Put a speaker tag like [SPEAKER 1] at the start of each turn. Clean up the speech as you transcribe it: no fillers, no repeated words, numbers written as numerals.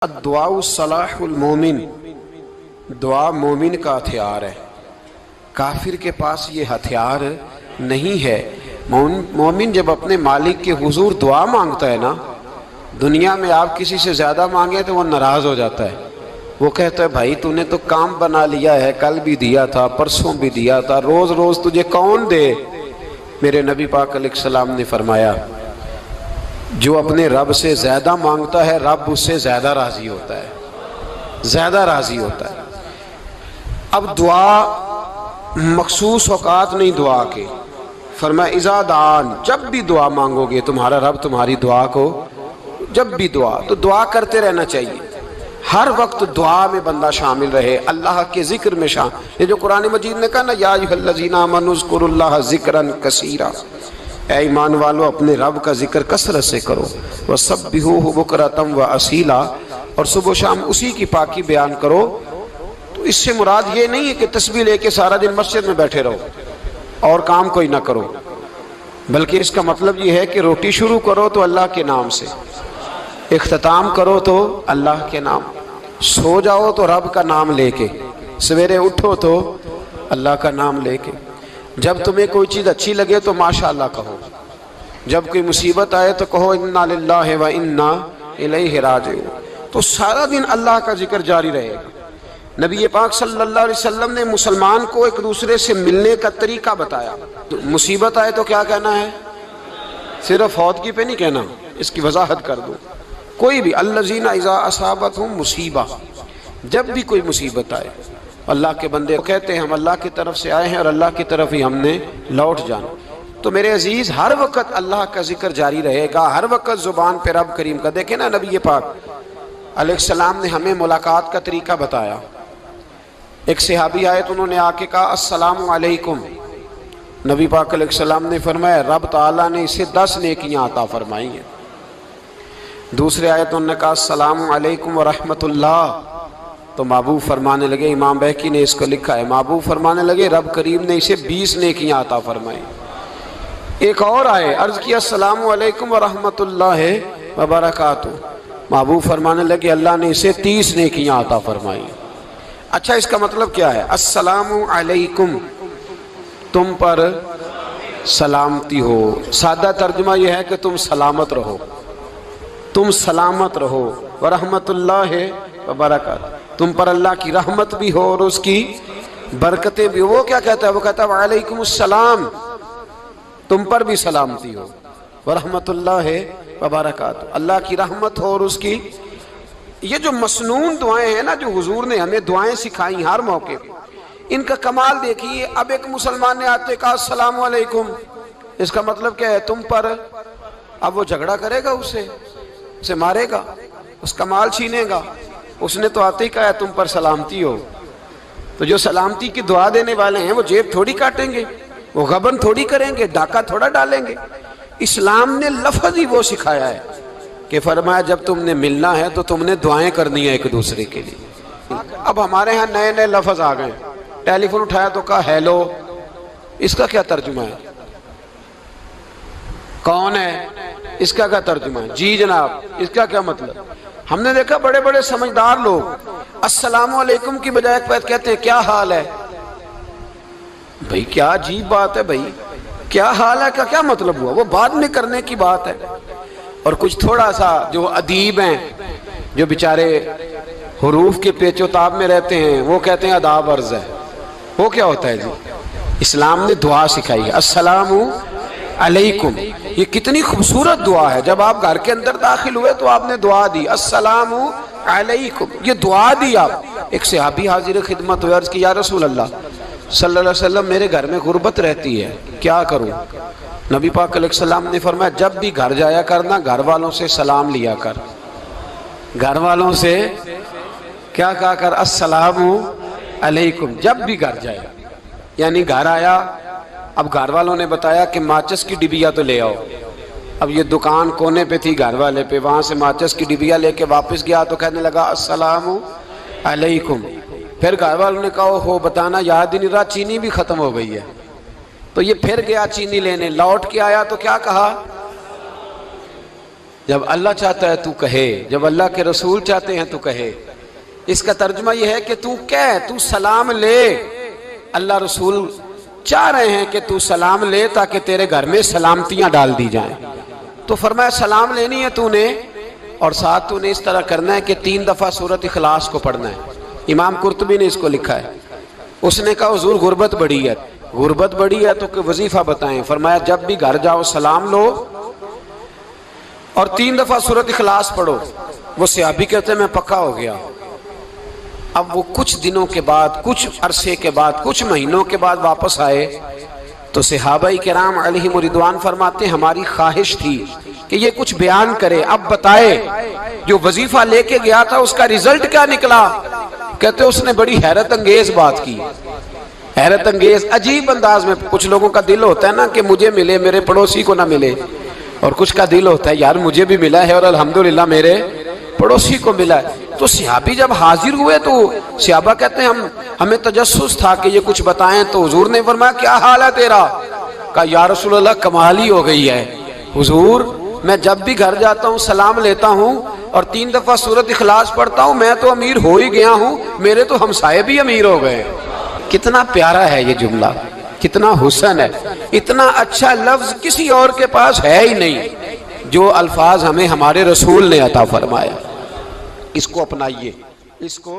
[SPEAKER 1] الدعاء صلاح المومن، دعا مومن کا ہتھیار ہے، کافر کے پاس یہ ہتھیار نہیں ہے۔ مومن جب اپنے مالک کے حضور دعا مانگتا ہے نا، دنیا میں آپ کسی سے زیادہ مانگے تو وہ ناراض ہو جاتا ہے۔ وہ کہتا ہے بھائی تو نے تو کام بنا لیا ہے، کل بھی دیا تھا، پرسوں بھی دیا تھا، روز روز تجھے کون دے؟ میرے نبی پاک علیہ السلام نے فرمایا جو اپنے رب سے زیادہ مانگتا ہے رب اس سے زیادہ راضی ہوتا ہے، زیادہ راضی ہوتا ہے۔ اب دعا مخصوص اوقات نہیں دعا کے، فرمایا اذا دعان، جب بھی دعا مانگو گے تمہارا رب تمہاری دعا کو، جب بھی دعا تو دعا کرتے رہنا چاہیے، ہر وقت دعا میں بندہ شامل رہے، اللہ کے ذکر میں شامل۔ یہ جو قرآن مجید نے کہا نا یا ایھا الذین آمنوا اذکروا اللہ ذکرا کثیرا، اے ایمان والو اپنے رب کا ذکر کثرت سے کرو، وسبحوہ بکرۃ واصیلا، اور صبح و شام اسی کی پاکی بیان کرو۔ تو اس سے مراد یہ نہیں ہے کہ تسبیح لے کے سارا دن مسجد میں بیٹھے رہو اور کام کوئی نہ کرو، بلکہ اس کا مطلب یہ ہے کہ روٹی شروع کرو تو اللہ کے نام سے، اختتام کرو تو اللہ کے نام، سو جاؤ تو رب کا نام لے کے، سویرے اٹھو تو اللہ کا نام لے کے، جب تمہیں کوئی چیز اچھی لگے تو ماشاءاللہ کہو، جب کوئی مصیبت آئے تو کہو انا للہ و انا الیہ راجعون۔ تو سارا دن اللہ کا ذکر جاری رہے گا۔ نبی پاک صلی اللہ علیہ وسلم نے مسلمان کو ایک دوسرے سے ملنے کا طریقہ بتایا۔ مصیبت آئے تو کیا کہنا ہے؟ صرف فوتگی پہ نہیں کہنا، اس کی وضاحت کر دو۔ کوئی بھی الذین اذا اصابتہم مصیبہ، جب بھی کوئی مصیبت آئے، اللہ کے بندے کہتے ہیں ہم اللہ کی طرف سے آئے ہیں اور اللہ کی طرف ہی ہم نے لوٹ جانا۔ تو میرے عزیز ہر وقت اللہ کا ذکر جاری رہے گا، ہر وقت زبان پہ رب کریم کا۔ دیکھیں نا نبی پاک علیہ السلام نے ہمیں ملاقات کا طریقہ بتایا۔ ایک صحابی آئے تو انہوں نے آ کے کہا السلام علیکم، نبی پاک علیہ السلام نے فرمایا رب تعالیٰ نے اسے 10 نیکیاں عطا فرمائی ہیں۔ دوسرے آئے تو انہوں نے کہا السلام علیکم ورحمۃ اللہ، تو محبوب فرمانے لگے، امام بہقی نے اس کو لکھا ہے، محبوب فرمانے لگے رب کریم نے اسے 20 نیکیاں عطا فرمائی۔ ایک اور آئے، عرض کیا السلام علیکم ورحمۃ اللہ وبرکاتہ، محبوب فرمانے لگے اللہ نے اسے 30 نیکیاں عطا فرمائی۔ اچھا اس کا مطلب کیا ہے؟ السلام علیکم، تم پر سلامتی ہو۔ سادہ ترجمہ یہ ہے کہ تم سلامت رہو، تم سلامت رہو، ورحمۃ اللہ وبرکاتہ، تم پر اللہ کی رحمت بھی ہو اور اس کی برکتیں بھی ہو۔ وہ کیا کہتا ہے؟ وہ کہتا ہے وعلیکم السلام، تم پر بھی سلامتی ہو، ورحمۃ اللہ وبرکاتہ، اللہ کی رحمت ہو اور اس کی۔ یہ جو مسنون دعائیں ہیں نا، جو حضور نے ہمیں دعائیں سکھائی ہر موقع پہ، ان کا کمال دیکھیے۔ اب ایک مسلمان نے آتے کہا السلام علیکم، اس کا مطلب کیا ہے؟ تم پر۔ اب وہ جھگڑا کرے گا اسے مارے گا، اس کا مال چھینے گا؟ اس نے تو آتے ہی کہا ہے تم پر سلامتی ہو۔ تو جو سلامتی کی دعا دینے والے ہیں وہ جیب تھوڑی کاٹیں گے، وہ غبن تھوڑی کریں گے، ڈاکہ تھوڑا ڈالیں گے۔ اسلام نے لفظ ہی وہ سکھایا ہے کہ فرمایا جب تم نے ملنا ہے تو تم نے دعائیں کرنی ہیں ایک دوسرے کے لیے۔ اب ہمارے ہاں نئے نئے لفظ آ گئے، ٹیلی فون اٹھایا تو کہا ہیلو، اس کا کیا ترجمہ ہے؟ کون ہے، اس کا کیا ترجمہ ہے؟ جی جناب، اس کا کیا مطلب؟ ہم نے دیکھا بڑے بڑے سمجھدار لوگ السلام علیکم کی بجائے کہتے ہیں کیا حال ہے۔ بھئی کیا عجیب بات ہے، بھئی کیا حال ہے کا کیا مطلب ہوا؟ وہ بعد میں کرنے کی بات ہے۔ اور کچھ تھوڑا سا جو ادیب ہیں، جو بیچارے حروف کے پیچ و تاب میں رہتے ہیں، وہ کہتے ہیں آداب عرض ہے۔ وہ کیا ہوتا ہے جی؟ اسلام نے دعا سکھائی ہے السلام علیکم، یہ کتنی خوبصورت دعا ہے۔ جب آپ گھر کے اندر داخل ہوئے تو آپ نے دعا دی السلام علیکم، یہ دعا دی آپ۔ ایک صحابی حاضر خدمت ہوئے، عرض کی یا رسول اللہ صلی اللہ علیہ وسلم میرے گھر میں غربت رہتی ہے، کیا کروں؟ نبی پاک علیہ السلام نے فرمایا جب بھی گھر جایا کرنا گھر والوں سے سلام لیا کر، گھر والوں سے کیا کہا کر؟ السلام علیکم، جب بھی گھر جایا۔ یعنی گھر آیا، اب گھر والوں نے بتایا کہ ماچس کی ڈبیا تو لے آؤ۔ اب یہ دکان کونے پہ تھی گھر والے پہ، وہاں سے ماچس کی ڈبیا لے کے واپس گیا تو کہنے لگا السلام علیکم۔ پھر گھر والوں نے کہا ہو بتانا یاد ہی نہیں رہا، چینی بھی ختم ہو گئی ہے۔ تو یہ پھر گیا چینی لینے، لوٹ کے آیا تو کیا کہا؟ جب اللہ چاہتا ہے تو کہے، جب اللہ کے رسول چاہتے ہیں تو کہے۔ اس کا ترجمہ یہ ہے کہ تو کہہ، تو سلام لے۔ اللہ رسول چاہ رہے ہیں کہ تو سلام لے تاکہ تیرے گھر میں سلامتیاں ڈال دی جائیں۔ تو فرمایا سلام لینی ہے تو نے، اور ساتھ تو نے اس طرح کرنا ہے کہ 3 دفعہ سورۃ اخلاص کو پڑھنا ہے۔ امام قرطبی نے اس کو لکھا ہے۔ اس نے کہا حضور غربت بڑی ہے، غربت بڑی ہے تو کہ وظیفہ بتائیں۔ فرمایا جب بھی گھر جاؤ سلام لو اور 3 دفعہ سورۃ اخلاص پڑھو۔ وہ صحابی کہتے ہیں میں پکا ہو گیا۔ اب وہ کچھ دنوں کے بعد، کچھ عرصے کے بعد، کچھ مہینوں کے بعد واپس آئے تو صحابہ کرام علیہم رضوان فرماتے ہیں ہماری خواہش تھی کہ یہ کچھ بیان کرے، اب بتائے جو وظیفہ لے کے گیا تھا اس کا رزلٹ کیا نکلا۔ کہتے اس نے بڑی حیرت انگیز بات کی، حیرت انگیز عجیب انداز میں۔ کچھ لوگوں کا دل ہوتا ہے نا کہ مجھے ملے میرے پڑوسی کو نہ ملے، اور کچھ کا دل ہوتا ہے یار مجھے بھی ملا ہے اور الحمدللہ میرے پڑوسی کو ملا ہے۔ تو صحابی جب حاضر ہوئے تو صحابہ کہتے ہیں ہمیں تجسس تھا کہ یہ کچھ بتائیں، تو حضور نے فرمایا کیا حال ہے تیرا؟ کہا یا رسول اللہ کمال ہی ہو گئی ہے حضور، میں جب بھی گھر جاتا ہوں سلام لیتا ہوں اور 3 دفعہ سورۃ اخلاص پڑھتا ہوں، میں تو امیر ہو ہی گیا ہوں، میرے تو ہمسائے بھی امیر ہو گئے۔ کتنا پیارا ہے یہ جملہ، کتنا حسن ہے، اتنا اچھا لفظ کسی اور کے پاس ہے ہی نہیں جو الفاظ ہمیں ہمارے رسول نے عطا فرمایا۔ اس کو اپنائیے، اس کو